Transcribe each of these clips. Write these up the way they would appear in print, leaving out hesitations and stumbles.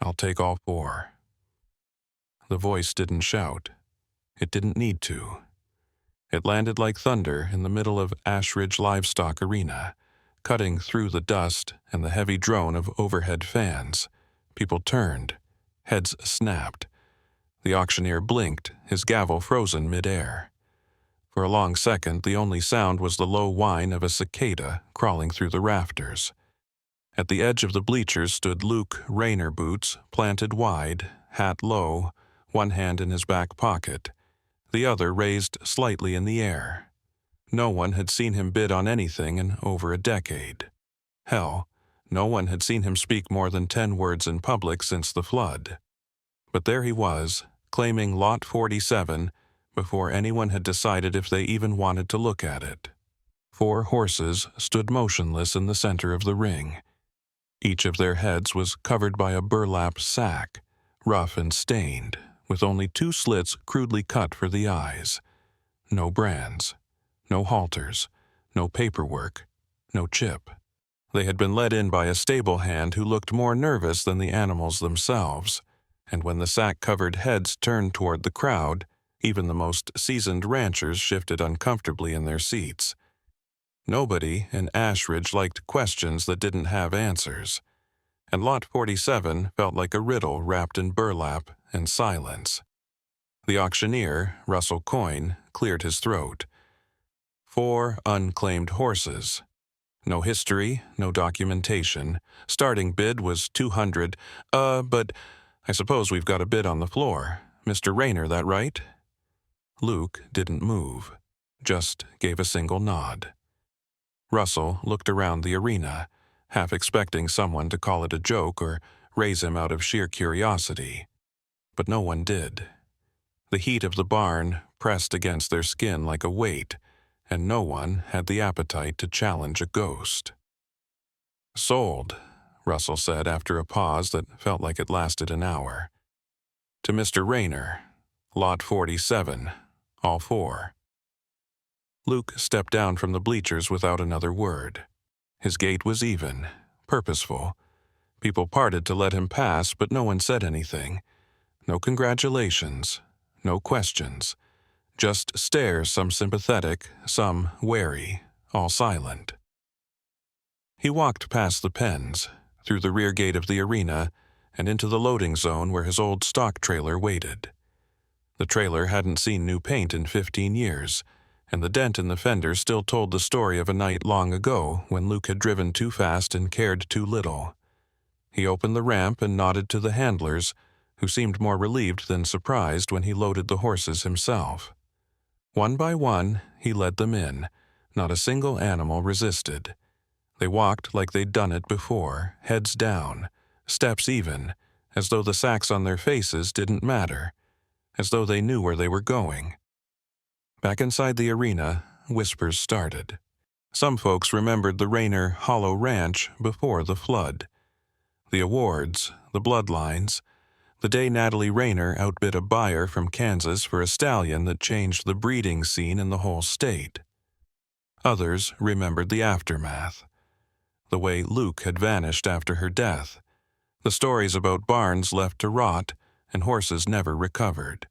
I'll take all 4. The voice didn't shout. It didn't need to. It landed like thunder in the middle of Ashridge Livestock Arena, cutting through the dust and the heavy drone of overhead fans. People turned. Heads snapped. The auctioneer blinked, his gavel frozen mid-air. For a long second, the only sound was the low whine of a cicada crawling through the rafters. At the edge of the bleachers stood Luke Rayner Boots, planted wide, hat low, one hand in his back pocket, the other raised slightly in the air. No one had seen him bid on anything in over a decade. Hell, no one had seen him speak more than 10 words in public since the flood. But there he was, claiming Lot 47, before anyone had decided if they even wanted to look at it. 4 horses stood motionless in the center of the ring. Each of their heads was covered by a burlap sack, rough and stained, with only 2 slits crudely cut for the eyes. No brands, no halters, no paperwork, no chip. They had been led in by a stable hand who looked more nervous than the animals themselves, and when the sack-covered heads turned toward the crowd, even the most seasoned ranchers shifted uncomfortably in their seats. Nobody in Ashridge liked questions that didn't have answers, and Lot 47 felt like a riddle wrapped in burlap and silence. The auctioneer, Russell Coyne, cleared his throat. 4 unclaimed horses. No history, no documentation. Starting bid was 200. But I suppose we've got a bid on the floor. Mr. Rayner, that right? Luke didn't move, just gave a single nod. Russell looked around the arena, half expecting someone to call it a joke or raise him out of sheer curiosity. But no one did. The heat of the barn pressed against their skin like a weight, and no one had the appetite to challenge a ghost. "Sold," Russell said after a pause that felt like it lasted an hour. "To Mr. Rayner, Lot 47, all 4. Luke stepped down from the bleachers without another word. His gait was even, purposeful. People parted to let him pass, but no one said anything. No congratulations, no questions. Just stares, some sympathetic, some wary, all silent. He walked past the pens, through the rear gate of the arena, and into the loading zone where his old stock trailer waited. The trailer hadn't seen new paint in 15 years, and the dent in the fender still told the story of a night long ago when Luke had driven too fast and cared too little. He opened the ramp and nodded to the handlers, who seemed more relieved than surprised when he loaded the horses himself. One by one, he led them in. Not a single animal resisted. They walked like they'd done it before, heads down, steps even, as though the sacks on their faces didn't matter, as though they knew where they were going. Back inside the arena, whispers started. Some folks remembered the Rayner Hollow Ranch before the flood. The awards, the bloodlines, the day Natalie Rayner outbid a buyer from Kansas for a stallion that changed the breeding scene in the whole state. Others remembered the aftermath. The way Luke had vanished after her death. The stories about barns left to rot and horses never recovered.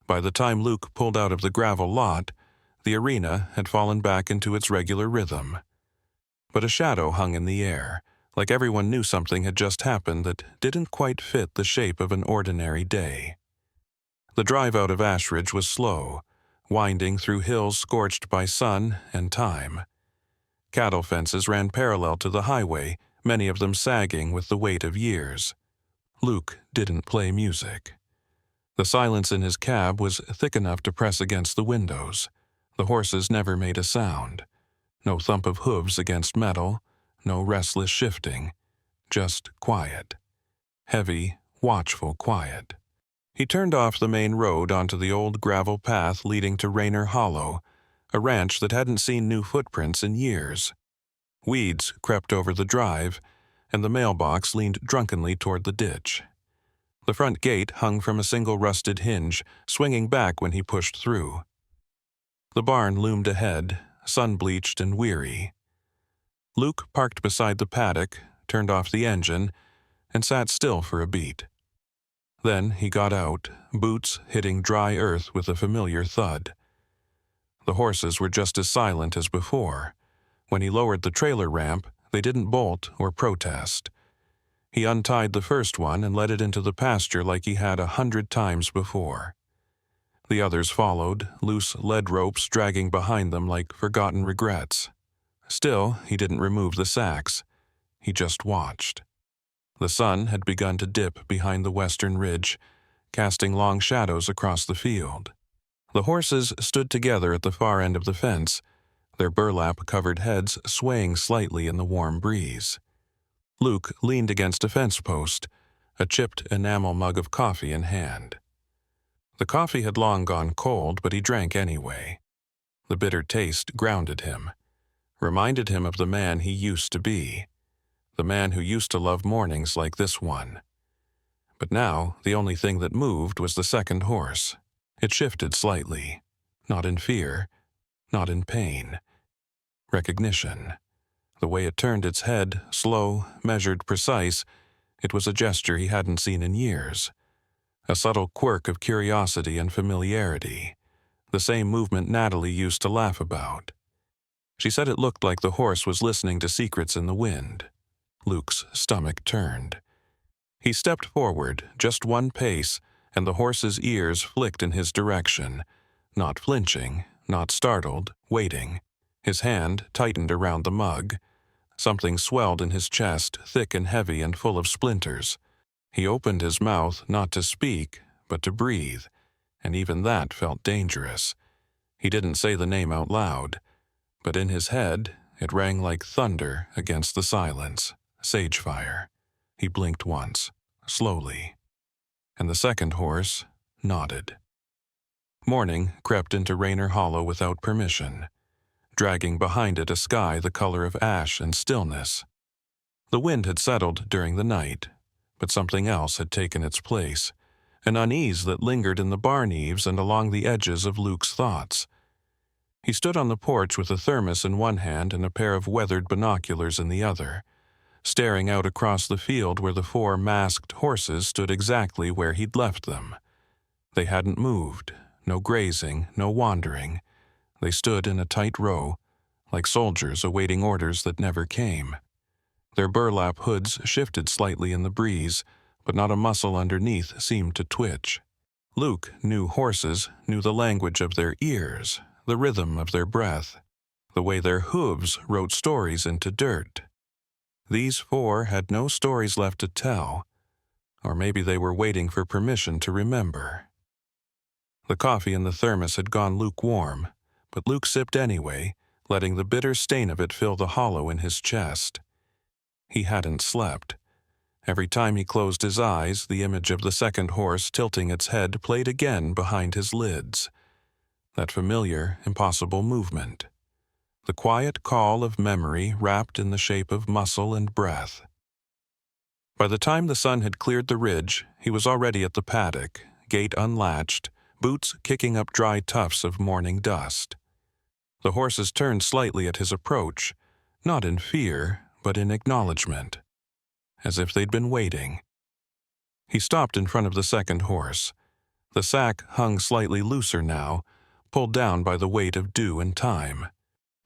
By the time Luke pulled out of the gravel lot, the arena had fallen back into its regular rhythm. But a shadow hung in the air, like everyone knew something had just happened that didn't quite fit the shape of an ordinary day. The drive out of Ashridge was slow, winding through hills scorched by sun and time. Cattle fences ran parallel to the highway, many of them sagging with the weight of years. Luke didn't play music. The silence in his cab was thick enough to press against the windows. The horses never made a sound. No thump of hooves against metal, no restless shifting. Just quiet. Heavy, watchful quiet. He turned off the main road onto the old gravel path leading to Rayner Hollow, a ranch that hadn't seen new footprints in years. Weeds crept over the drive, and the mailbox leaned drunkenly toward the ditch. The front gate hung from a single rusted hinge, swinging back when he pushed through. The barn loomed ahead, sun-bleached and weary. Luke parked beside the paddock, turned off the engine, and sat still for a beat. Then he got out, boots hitting dry earth with a familiar thud. The horses were just as silent as before. When he lowered the trailer ramp, they didn't bolt or protest. He untied the first one and led it into the pasture like he had 100 times before. The others followed, loose lead ropes dragging behind them like forgotten regrets. Still, he didn't remove the sacks. He just watched. The sun had begun to dip behind the western ridge, casting long shadows across the field. The horses stood together at the far end of the fence, their burlap-covered heads swaying slightly in the warm breeze. Luke leaned against a fence post, a chipped enamel mug of coffee in hand. The coffee had long gone cold, but he drank anyway. The bitter taste grounded him, reminded him of the man he used to be, the man who used to love mornings like this one. But now, the only thing that moved was the second horse. It shifted slightly, not in fear, not in pain. Recognition. The way it turned its head, slow, measured, precise, it was a gesture he hadn't seen in years. A subtle quirk of curiosity and familiarity, the same movement Natalie used to laugh about. She said it looked like the horse was listening to secrets in the wind. Luke's stomach turned. He stepped forward, just one pace, and the horse's ears flicked in his direction, not flinching, not startled, waiting. His hand tightened around the mug. Something swelled in his chest, thick and heavy and full of splinters. He opened his mouth not to speak, but to breathe, and even that felt dangerous. He didn't say the name out loud, but in his head it rang like thunder against the silence. Sagefire. He blinked once, slowly, and the second horse nodded. Morning crept into Rainer Hollow without permission, dragging behind it a sky the color of ash and stillness. The wind had settled during the night, but something else had taken its place, an unease that lingered in the barn eaves and along the edges of Luke's thoughts. He stood on the porch with a thermos in one hand and a pair of weathered binoculars in the other, staring out across the field where the 4 masked horses stood exactly where he'd left them. They hadn't moved, no grazing, no wandering. They stood in a tight row, like soldiers awaiting orders that never came. Their burlap hoods shifted slightly in the breeze, but not a muscle underneath seemed to twitch. Luke knew horses, knew the language of their ears, the rhythm of their breath, the way their hooves wrote stories into dirt. These 4 had no stories left to tell, or maybe they were waiting for permission to remember. The coffee in the thermos had gone lukewarm, but Luke sipped anyway, letting the bitter stain of it fill the hollow in his chest. He hadn't slept. Every time he closed his eyes, the image of the second horse tilting its head played again behind his lids. That familiar, impossible movement. The quiet call of memory wrapped in the shape of muscle and breath. By the time the sun had cleared the ridge, he was already at the paddock, gate unlatched, boots kicking up dry tufts of morning dust. The horses turned slightly at his approach, not in fear, but in acknowledgement, as if they'd been waiting. He stopped in front of the second horse. The sack hung slightly looser now, pulled down by the weight of dew and time.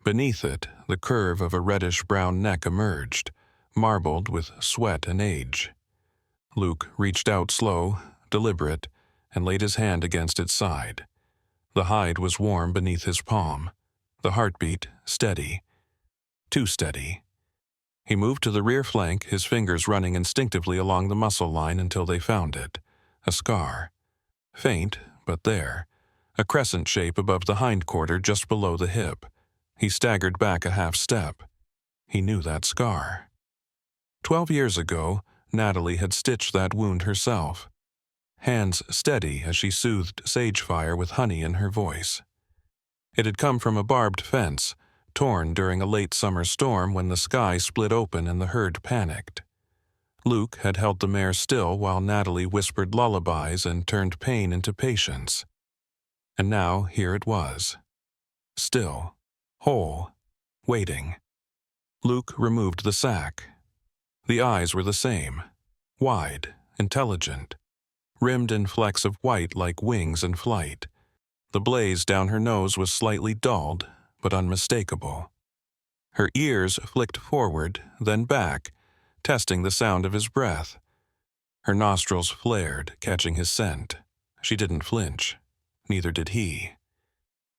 Beneath it, the curve of a reddish-brown neck emerged, marbled with sweat and age. Luke reached out slow, deliberate, and laid his hand against its side. The hide was warm beneath his palm, the heartbeat steady. Too steady. He moved to the rear flank, his fingers running instinctively along the muscle line until they found it. A scar. Faint, but there. A crescent shape above the hindquarter just below the hip. He staggered back a half step. He knew that scar. 12 years ago, Natalie had stitched that wound herself, hands steady as she soothed Sagefire with honey in her voice. It had come from a barbed fence, torn during a late summer storm when the sky split open and the herd panicked. Luke had held the mare still while Natalie whispered lullabies and turned pain into patience. And now here it was. Still. Whole, waiting. Luke removed the sack. The eyes were the same, Wide, intelligent, rimmed in flecks of white like wings in flight. The blaze down her nose was slightly dulled, but unmistakable. Her ears flicked forward, then back, testing the sound of his breath. Her nostrils flared, catching his scent. She didn't flinch. Neither did he.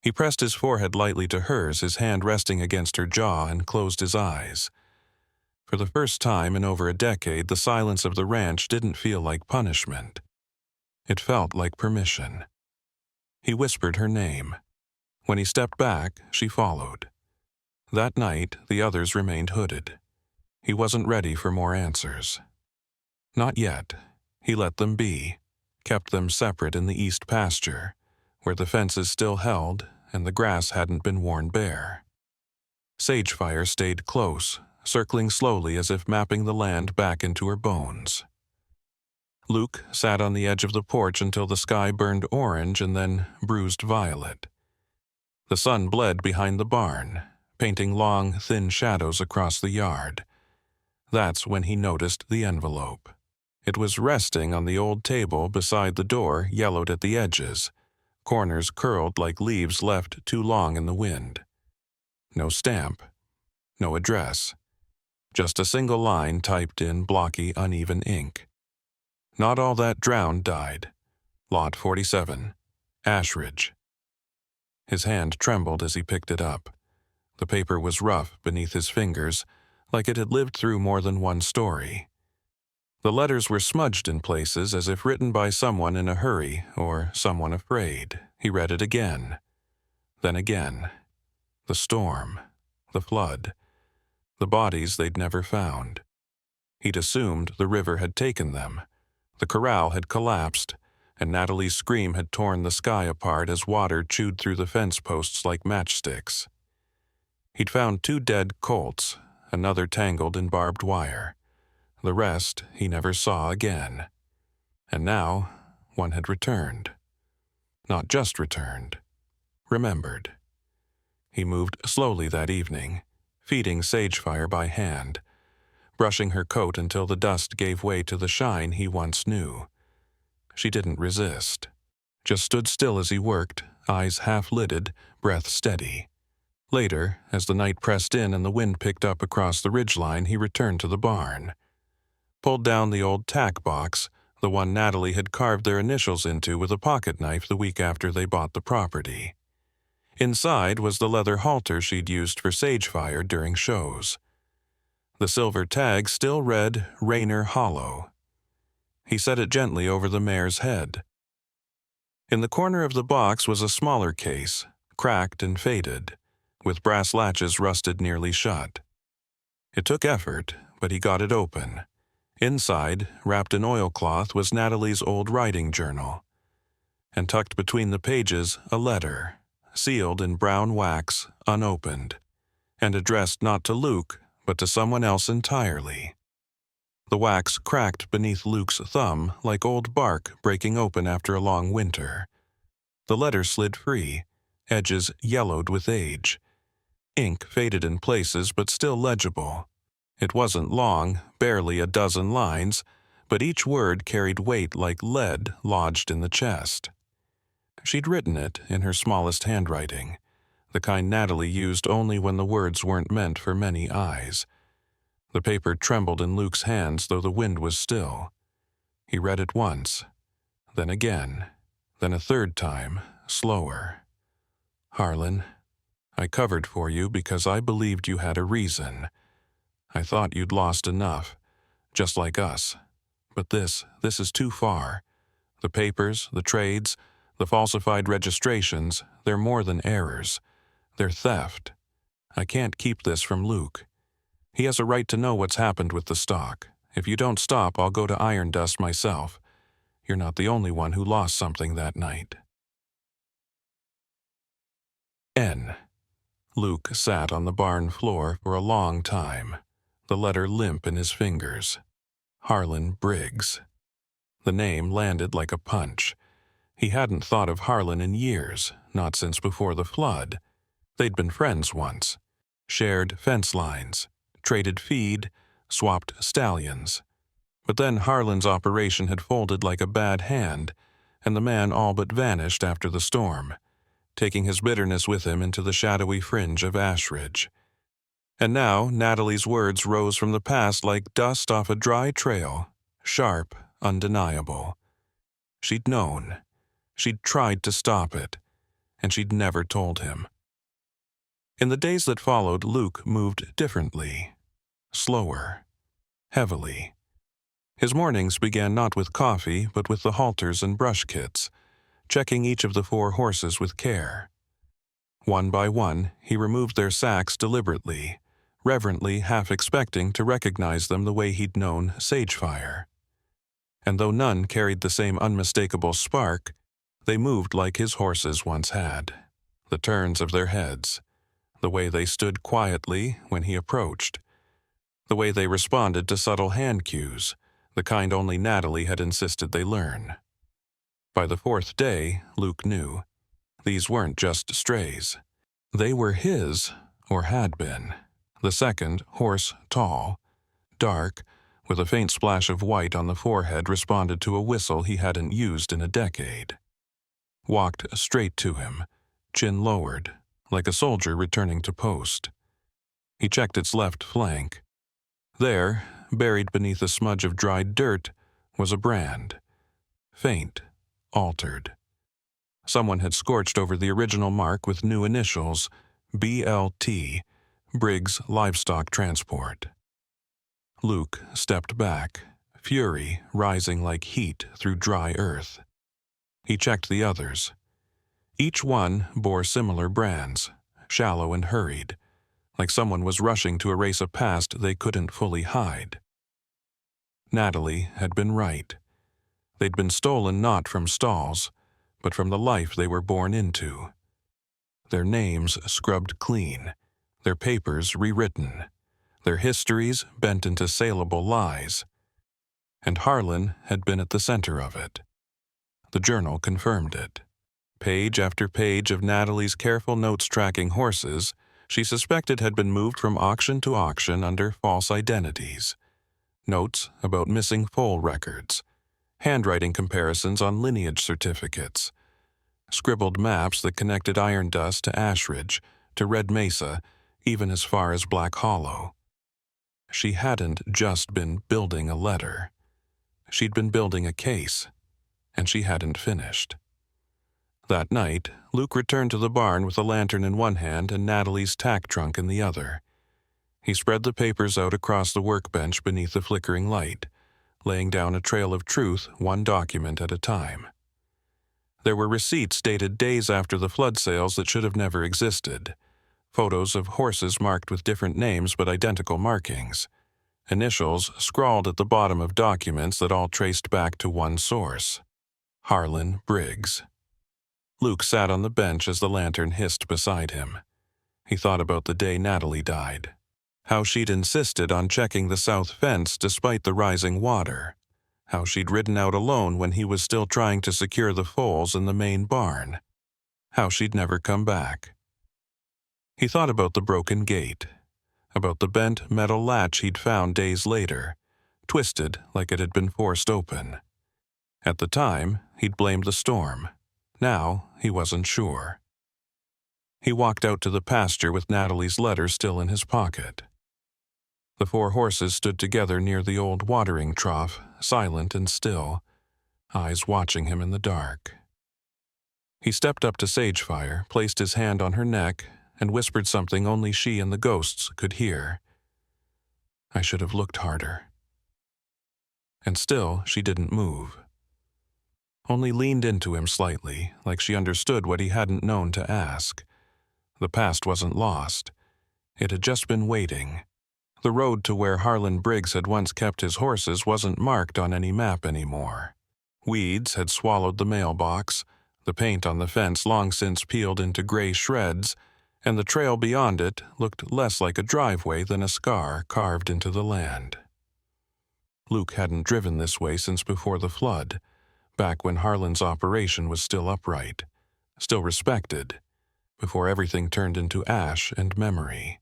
He pressed his forehead lightly to hers, his hand resting against her jaw, and closed his eyes. For the first time in over a decade, the silence of the ranch didn't feel like punishment. It felt like permission. He whispered her name. When he stepped back, she followed. That night, the others remained hooded. He wasn't ready for more answers. Not yet. He let them be, kept them separate in the east pasture, where the fences still held and the grass hadn't been worn bare. Sagefire stayed close, circling slowly as if mapping the land back into her bones. Luke sat on the edge of the porch until the sky burned orange and then bruised violet. The sun bled behind the barn, painting long, thin shadows across the yard. That's when he noticed the envelope. It was resting on the old table beside the door, yellowed at the edges, corners curled like leaves left too long in the wind. No stamp, no address, just a single line typed in blocky, uneven ink. Not all that drowned died. Lot 47, Ashridge. His hand trembled as he picked it up. The paper was rough beneath his fingers, like it had lived through more than one story. The letters were smudged in places as if written by someone in a hurry or someone afraid. He read it again. Then again. The storm. The flood. The bodies they'd never found. He'd assumed the river had taken them. The corral had collapsed, and Natalie's scream had torn the sky apart as water chewed through the fence posts like matchsticks. He'd found 2 dead colts, another tangled in barbed wire. The rest he never saw again. And now, one had returned. Not just returned. Remembered. He moved slowly that evening, feeding Sagefire by hand, brushing her coat until the dust gave way to the shine he once knew. She didn't resist. Just stood still as he worked, eyes half-lidded, breath steady. Later, as the night pressed in and the wind picked up across the ridgeline, he returned to the barn. Pulled down the old tack box, the one Natalie had carved their initials into with a pocket knife the week after they bought the property. Inside was the leather halter she'd used for Sagefire during shows. The silver tag still read Rainer Hollow. He set it gently over the mare's head. In the corner of the box was a smaller case, cracked and faded, with brass latches rusted nearly shut. It took effort, but he got it open. Inside, wrapped in oilcloth, was Natalie's old writing journal. And tucked between the pages, a letter, sealed in brown wax, unopened, and addressed not to Luke, but to someone else entirely. The wax cracked beneath Luke's thumb like old bark breaking open after a long winter. The letter slid free, edges yellowed with age. Ink faded in places, but still legible. It wasn't long, barely a dozen lines, but each word carried weight like lead lodged in the chest. She'd written it in her smallest handwriting, the kind Natalie used only when the words weren't meant for many eyes. The paper trembled in Luke's hands, though the wind was still. He read it once, then again, then a third time, slower. Harlon, I covered for you because I believed you had a reason. I thought you'd lost enough, just like us. But this is too far. The papers, the trades, the falsified registrations, they're more than errors. They're theft. I can't keep this from Luke. He has a right to know what's happened with the stock. If you don't stop, I'll go to Iron Dust myself. You're not the only one who lost something that night. N. Luke sat on the barn floor for a long time, the letter limp in his fingers. Harlon Briggs. The name landed like a punch. He hadn't thought of Harlon in years, not since before the flood. They'd been friends once, shared fence lines, traded feed, swapped stallions. But then Harlan's operation had folded like a bad hand, and the man all but vanished after the storm, taking his bitterness with him into the shadowy fringe of Ashridge. And now Natalie's words rose from the past like dust off a dry trail, sharp, undeniable. She'd known. She'd tried to stop it, and she'd never told him. In the days that followed, Luke moved differently, slower, heavily. His mornings began not with coffee, but with the halters and brush kits, checking each of the 4 horses with care. One by one, he removed their sacks deliberately, reverently half expecting to recognize them the way he'd known Sagefire. And though none carried the same unmistakable spark, they moved like his horses once had. The turns of their heads, the way they stood quietly when he approached, the way they responded to subtle hand cues, the kind only Natalie had insisted they learn. By the 4th day, Luke knew. These weren't just strays. They were his, or had been. The second, horse tall, dark, with a faint splash of white on the forehead, responded to a whistle he hadn't used in a decade. Walked straight to him, chin lowered, like a soldier returning to post. He checked its left flank. There, buried beneath a smudge of dried dirt, was a brand. Faint, altered. Someone had scorched over the original mark with new initials, BLT, Briggs Livestock Transport. Luke stepped back, fury rising like heat through dry earth. He checked the others. Each one bore similar brands, shallow and hurried, like someone was rushing to erase a past they couldn't fully hide. Natalie had been right. They'd been stolen not from stalls, but from the life they were born into. Their names scrubbed clean, their papers rewritten, their histories bent into saleable lies. And Harlon had been at the center of it. The journal confirmed it. Page after page of Natalie's careful notes tracking horses she suspected had been moved from auction to auction under false identities. Notes about missing foal records, handwriting comparisons on lineage certificates, scribbled maps that connected Iron Dust to Ashridge, to Red Mesa, even as far as Black Hollow. She hadn't just been building a letter. She'd been building a case, and she hadn't finished. That night, Luke returned to the barn with a lantern in one hand and Natalie's tack trunk in the other. He spread the papers out across the workbench beneath the flickering light, laying down a trail of truth one document at a time. There were receipts dated days after the flood sales that should have never existed, photos of horses marked with different names but identical markings, initials scrawled at the bottom of documents that all traced back to one source: Harlon Briggs. Luke sat on the bench as the lantern hissed beside him. He thought about the day Natalie died, how she'd insisted on checking the south fence despite the rising water, how she'd ridden out alone when he was still trying to secure the foals in the main barn, how she'd never come back. He thought about the broken gate, about the bent metal latch he'd found days later, twisted like it had been forced open. At the time, he'd blamed the storm. Now, he wasn't sure. He walked out to the pasture with Natalie's letter still in his pocket. The 4 horses stood together near the old watering trough, silent and still, eyes watching him in the dark. He stepped up to Sagefire, placed his hand on her neck, and whispered something only she and the ghosts could hear. "I should have looked harder." And still she didn't move. Only leaned into him slightly, like she understood what he hadn't known to ask. The past wasn't lost. It had just been waiting. The road to where Harlon Briggs had once kept his horses wasn't marked on any map anymore. Weeds had swallowed the mailbox, the paint on the fence long since peeled into gray shreds, and the trail beyond it looked less like a driveway than a scar carved into the land. Luke hadn't driven this way since before the flood, back when Harlan's operation was still upright, still respected, before everything turned into ash and memory.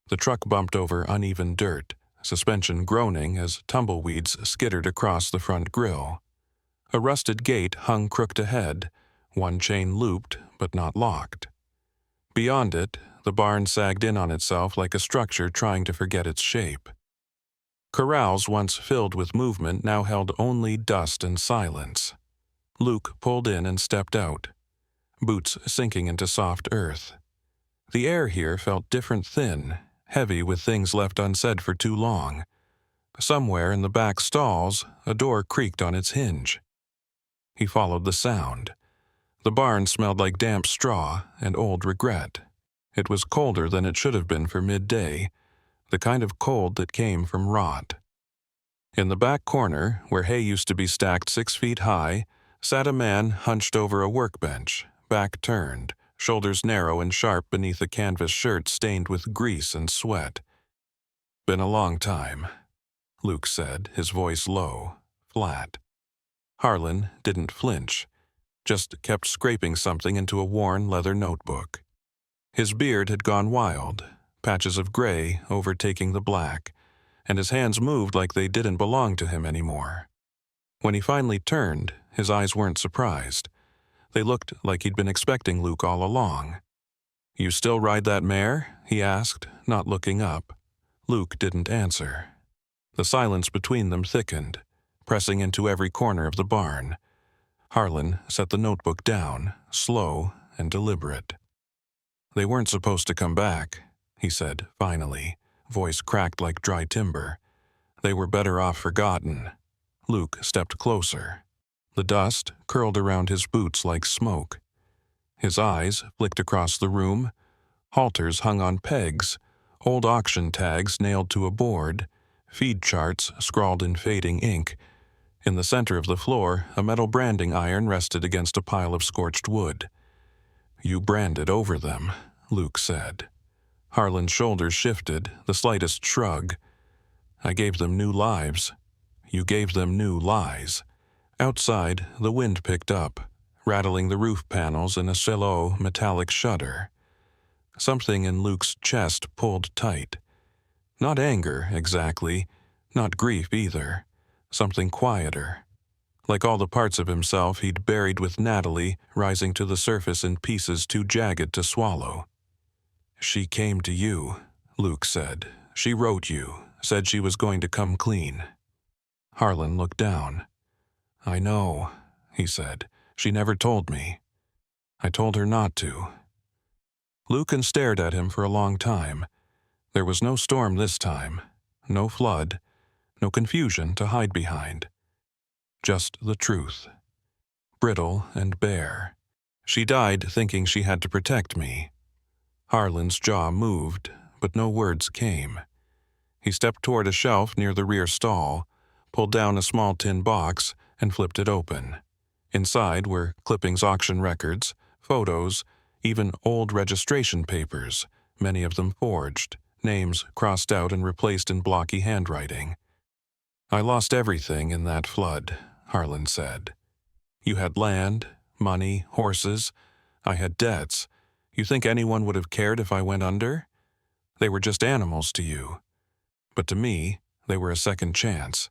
The truck bumped over uneven dirt, suspension groaning as tumbleweeds skittered across the front grille. A rusted gate hung crooked ahead, one chain looped but not locked. Beyond it, the barn sagged in on itself like a structure trying to forget its shape. Corrals once filled with movement now held only dust and silence. Luke pulled in and stepped out, boots sinking into soft earth. The air here felt different thin, heavy with things left unsaid for too long. Somewhere in the back stalls, a door creaked on its hinge. He followed the sound. The barn smelled like damp straw and old regret. It was colder than it should have been for midday, the kind of cold that came from rot. In the back corner, where hay used to be stacked 6 feet high, sat a man hunched over a workbench, back turned, shoulders narrow and sharp beneath a canvas shirt stained with grease and sweat. "Been a long time," Luke said, his voice low, flat. Harlon didn't flinch, just kept scraping something into a worn leather notebook. His beard had gone wild, patches of gray overtaking the black, and his hands moved like they didn't belong to him anymore. When he finally turned, his eyes weren't surprised. They looked like he'd been expecting Luke all along. "You still ride that mare?" he asked, not looking up. Luke didn't answer. The silence between them thickened, pressing into every corner of the barn. Harlon set the notebook down, slow and deliberate. "They weren't supposed to come back," he said finally, voice cracked like dry timber. "They were better off forgotten." Luke stepped closer. The dust curled around his boots like smoke. His eyes flicked across the room. Halters hung on pegs, old auction tags nailed to a board, feed charts scrawled in fading ink. In the center of the floor, a metal branding iron rested against a pile of scorched wood. "You branded over them," Luke said. Harlan's shoulders shifted, the slightest shrug. "I gave them new lives. You gave them new lies." Outside, the wind picked up, rattling the roof panels in a slow, metallic shudder. Something in Luke's chest pulled tight. Not anger, exactly, not grief either. Something quieter. Like all the parts of himself he'd buried with Natalie, rising to the surface in pieces too jagged to swallow. "She came to you," Luke said. "She wrote you, said she was going to come clean." Harlon looked down. "I know," he said. "She never told me. I told her not to." Lucan stared at him for a long time. There was no storm this time, no flood, no confusion to hide behind. Just the truth. Brittle and bare. "She died thinking she had to protect me." Harlan's jaw moved, but no words came. He stepped toward a shelf near the rear stall, pulled down a small tin box, and flipped it open. Inside were clippings, auction records, photos, even old registration papers, many of them forged, names crossed out and replaced in blocky handwriting. "I lost everything in that flood," Harlon said. "You had land, money, horses. I had debts. You think anyone would have cared if I went under? They were just animals to you. But to me, they were a second chance."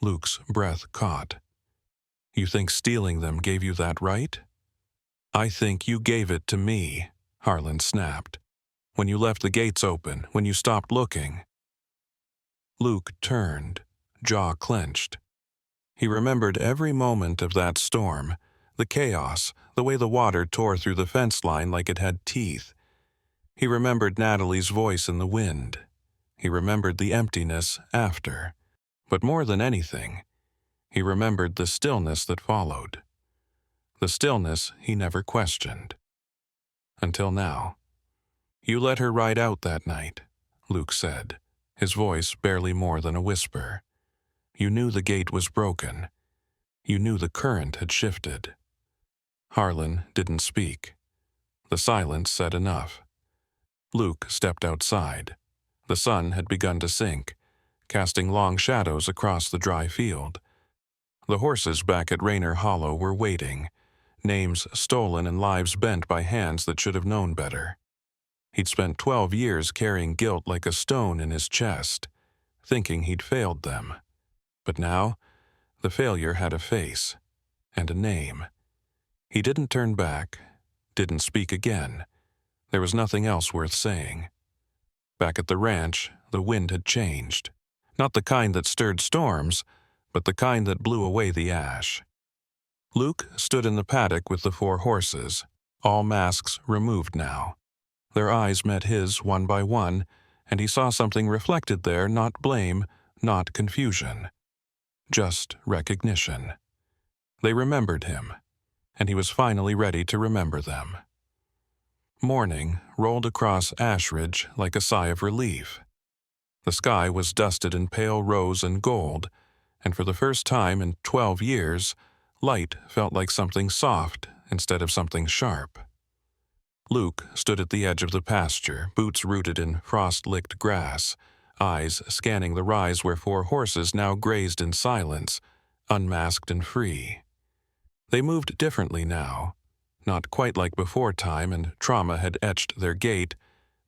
Luke's breath caught. "You think stealing them gave you that right?" "I think you gave it to me," Harlon snapped. "When you left the gates open, when you stopped looking." Luke turned, jaw clenched. He remembered every moment of that storm, the chaos, the way the water tore through the fence line like it had teeth. He remembered Natalie's voice in the wind. He remembered the emptiness after. But more than anything, he remembered the stillness that followed. The stillness he never questioned. Until now. "You let her ride out that night," Luke said, his voice barely more than a whisper. "You knew the gate was broken. You knew the current had shifted." Harlon didn't speak. The silence said enough. Luke stepped outside. The sun had begun to sink, casting long shadows across the dry field. The horses back at Raynor Hollow were waiting, names stolen and lives bent by hands that should have known better. He'd spent 12 years carrying guilt like a stone in his chest. thinking he'd failed them. But now, the failure had a face and a name. He didn't turn back, didn't speak again. There was nothing else worth saying. Back at the ranch, the wind had changed. Not the kind that stirred storms, but the kind that blew away the ash. Luke stood in the paddock with the 4 horses, all masks removed now. Their eyes met his one by one, and he saw something reflected there, not blame, not confusion. Just recognition. They remembered him, and he was finally ready to remember them. Morning rolled across Ashridge like a sigh of relief. The sky was dusted in pale rose and gold, and for the first time in 12 years, light felt like something soft instead of something sharp. Luke stood at the edge of the pasture, boots rooted in frost-licked grass, eyes scanning the rise where 4 horses now grazed in silence, unmasked and free. They moved differently now, not quite like before time and trauma had etched their gait,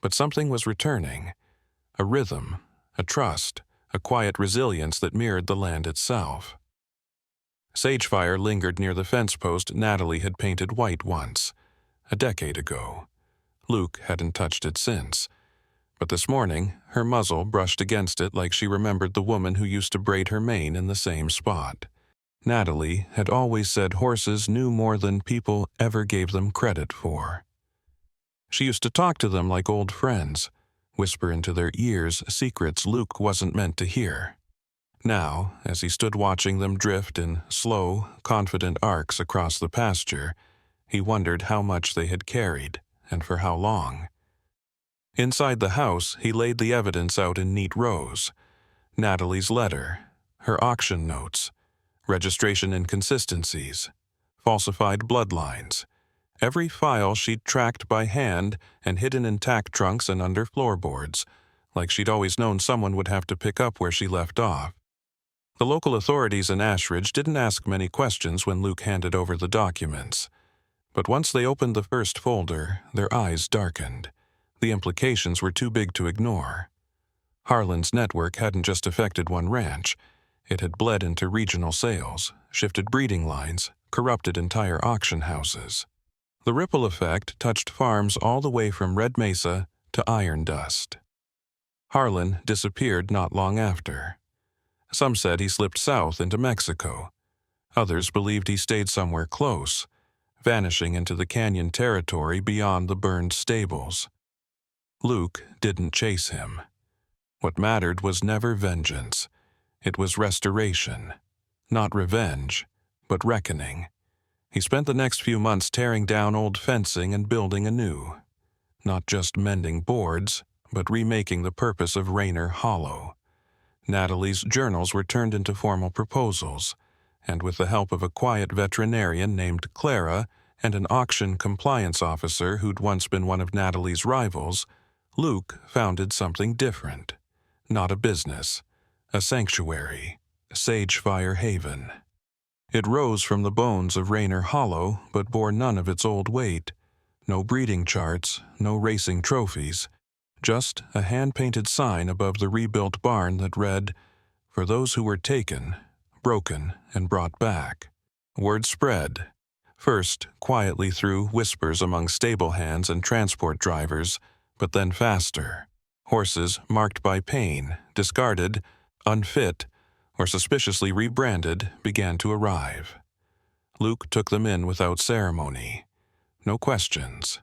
but something was returning. A rhythm, a trust, a quiet resilience that mirrored the land itself. Sagefire lingered near the fence post Natalie had painted white once, a decade ago. Luke hadn't touched it since, but this morning her muzzle brushed against it like she remembered the woman who used to braid her mane in the same spot. Natalie had always said horses knew more than people ever gave them credit for. She used to talk to them like old friends, whisper into their ears secrets Luke wasn't meant to hear. Now, as he stood watching them drift in slow, confident arcs across the pasture, he wondered how much they had carried, and for how long. Inside the house, he laid the evidence out in neat rows. Natalie's letter, her auction notes, registration inconsistencies, falsified bloodlines, every file she'd tracked by hand and hidden in tack trunks and under floorboards, like she'd always known someone would have to pick up where she left off. The local authorities in Ashridge didn't ask many questions when Luke handed over the documents. But once they opened the first folder, their eyes darkened. The implications were too big to ignore. Harlon's network hadn't just affected one ranch. It had bled into regional sales, shifted breeding lines, corrupted entire auction houses. The ripple effect touched farms all the way from Red Mesa to Iron Dust. Harlon disappeared not long after. Some said he slipped south into Mexico. Others believed he stayed somewhere close, vanishing into the canyon territory beyond the burned stables. Luke didn't chase him. What mattered was never vengeance. It was restoration. Not revenge, but reckoning. He spent the next few months tearing down old fencing and building anew. Not just mending boards, but remaking the purpose of Rainer hollow. Natalie's journals were turned into formal proposals, and with the help of a quiet veterinarian named Clara and an auction compliance officer who'd once been one of Natalie's rivals, Luke founded something different. Not a business, a sanctuary, Sagefire Haven. It rose from the bones of Rainer Hollow, but bore none of its old weight. No breeding charts, no racing trophies, just a hand-painted sign above the rebuilt barn that read, "For those who were taken, broken, and brought back." Word spread, first quietly through whispers among stable hands and transport drivers, but then faster. Horses marked by pain, discarded, unfit, or suspiciously rebranded began to arrive. Luke took them in without ceremony. No questions,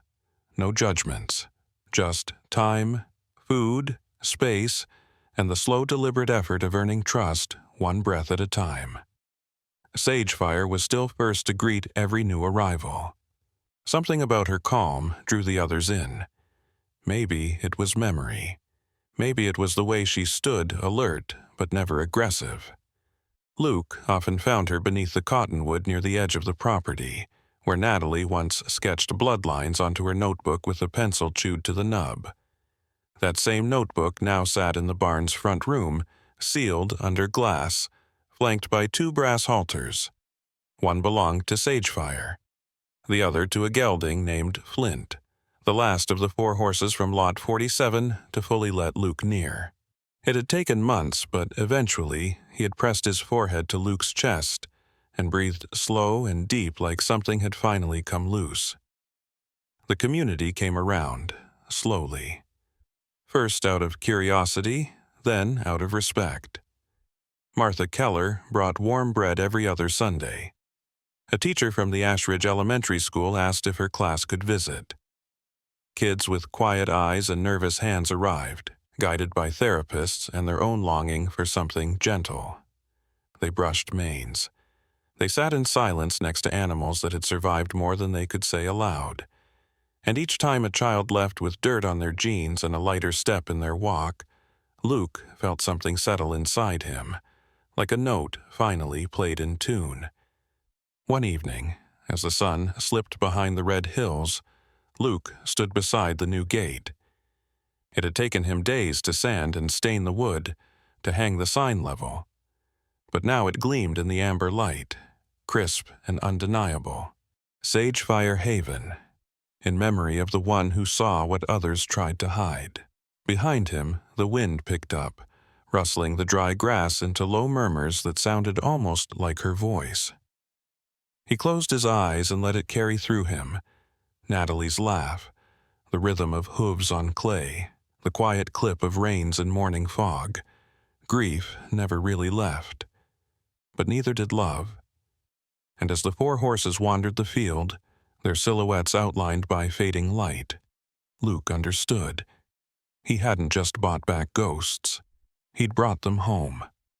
no judgments, just time, food, space, and the slow deliberate effort of earning trust one breath at a time. Sagefire was still first to greet every new arrival. Something about her calm drew the others in. Maybe it was memory. Maybe it was the way she stood, alert, but never aggressive. Luke often found her beneath the cottonwood near the edge of the property, where Natalie once sketched bloodlines onto her notebook with a pencil chewed to the nub. That same notebook now sat in the barn's front room, sealed under glass, flanked by 2 brass halters. One belonged to Sagefire, the other to a gelding named Flint, the last of the 4 horses from Lot 47 to fully let Luke near. It had taken months, but eventually he had pressed his forehead to Luke's chest and breathed slow and deep like something had finally come loose. The community came around, slowly. First out of curiosity, then out of respect. Martha Keller brought warm bread every other Sunday. A teacher from the Ashridge Elementary School asked if her class could visit. Kids with quiet eyes and nervous hands arrived, guided by therapists and their own longing for something gentle. They brushed manes. They sat in silence next to animals that had survived more than they could say aloud. And each time a child left with dirt on their jeans and a lighter step in their walk, Luke felt something settle inside him, like a note finally played in tune. One evening, as the sun slipped behind the red hills, Luke stood beside the new gate. It had taken him days to sand and stain the wood, to hang the sign level. But now it gleamed in the amber light, crisp and undeniable. Sagefire Haven, in memory of the one who saw what others tried to hide. Behind him, the wind picked up, rustling the dry grass into low murmurs that sounded almost like her voice. He closed his eyes and let it carry through him. Natalie's laugh, the rhythm of hooves on clay, the quiet clip of rains in morning fog. Grief never really left. But neither did love. And as the four horses wandered the field, their silhouettes outlined by fading light, Luke understood. He hadn't just bought back ghosts. He'd brought them home.